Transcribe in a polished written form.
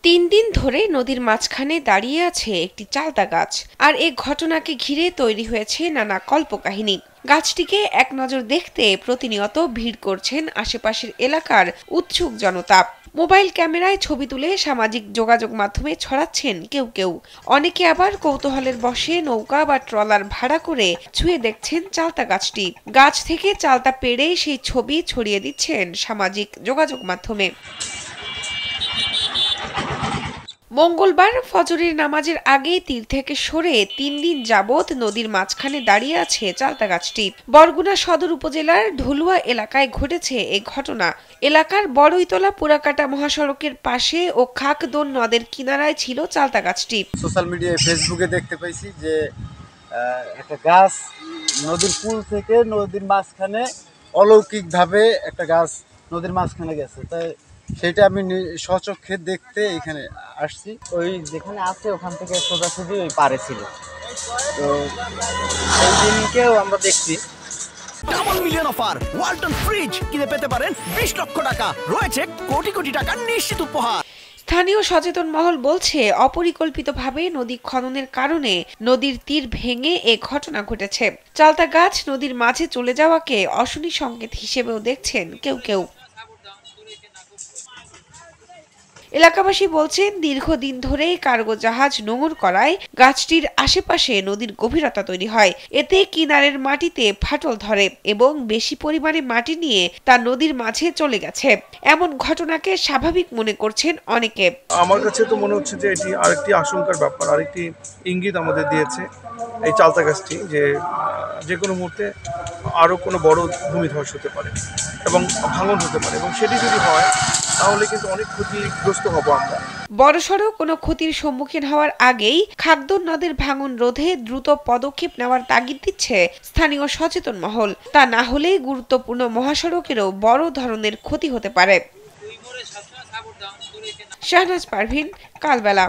তিন দিন ধরে নদীর মাঝখানে দাঁড়িয়ে আছে একটি চালতা গাছ। আর এই ঘটনাকে ঘিরে তৈরি হয়েছে নানা কল্পকাহিনী। গাছটিকে এক নজর দেখতে প্রতিনিয়ত ভিড় করছেন আশেপাশের এলাকার উৎসুক জনতা। মোবাইল ক্যামেরায় ছবি তুলে সামাজিক যোগাযোগ মাধ্যমে ছড়াচ্ছেন কেউ কেউ। অনেকে আবার কৌতূহলের বশে নৌকা বা ট্রলার ভাড়া করে ছুঁয়ে দেখছেন চালতা গাছটি। গাছ থেকে চালতা পেড়ে সেই ছবি ছড়িয়ে দিচ্ছেন সামাজিক যোগাযোগ মাধ্যমে। মঙ্গলবার ফজরের নামাজের আগে তীর থেকে সরে ৩ দিন যাবৎ নদীর মাঝখানে দাঁড়িয়ে আছে চালতা গাছটি। বরগুনা সদর উপজেলার ঢুলুয়া এলাকায় ঘটেছে এই ঘটনা। এলাকার বড়ইতলা পুরাকাটা মহাসড়কের পাশে ও খাকদোন নদের কিনারায় ছিল চালতা গাছটি। সোশ্যাল মিডিয়ায় ফেসবুকে দেখতে পাইছি যে একটা গাছ নদীর পুল থেকে নদীর মাঝখানে অলৌকিকভাবে একটা গাছ নদীর মাঝখানে গেছে, তাই সেটা আমি স্বচক্ষে দেখতে এখানে আসছি। ওই যেখানে আছে ওখান থেকে সোজাসুজি ওই পারে ছিল, তো এই দিনকেও আমরা দেখছি। Double million offer Walton fridge কিনে পেতে পারেন ২০ লক্ষ টাকা, রয়েছে কোটি কোটি টাকার নিশ্চিত উপহার। স্থানীয় সচেতন মহল বলছে, অপরিকল্পিতভাবে নদী খননের কারণে নদীর তীর ভেঙে এ ঘটনা ঘটেছে। চালতা গাছ নদীর মাঝে চলে যাওয়াকে অশনি সংকেত হিসেবেও দেখছেন কেউ কেউ। এলাকাবাসী বলছেন, দীর্ঘদিন ধরে কার্গো জাহাজ নোঙর করায় গাছটির আশেপাশে নদীর গভীরতা তৈরি হয়। এতে কিনারের মাটিতে ফাটল ধরে এবং বেশি পরিমাণে মাটি নিয়ে তা নদীর মাঝে চলে গেছে। এমন ঘটনাকে স্বাভাবিক মনে করছেন অনেকে। আমার কাছে তো মনে হচ্ছে যে এটি আরেকটি আশঙ্কার ব্যাপার, আরেকটি ইঙ্গিত আমাদের দিয়েছে এই চালতা গাছটি, যে কোনো মুহূর্তে আরও কোনো বড় ভূমিধস হতে পারে এবং ভাঙন হতে পারে, এবং সেটি যদি হয় তাহলে কিন্তু অনেক ক্ষতিগ্রস্ত হব আমরা। বড়সড় কোনো ক্ষতির সম্মুখীন হওয়ার আগেই খাকদোন নদের ভাঙন রোধে দ্রুত পদক্ষেপ নেওয়ার তাগিদ দিচ্ছে স্থানীয় সচেতন মহল। তা না হলে গুরুত্বপূর্ণ মহাসড়কেরও বড় ধরনের ক্ষতি হতে পারে। শাহনাজ পারভীন, কালবেলা।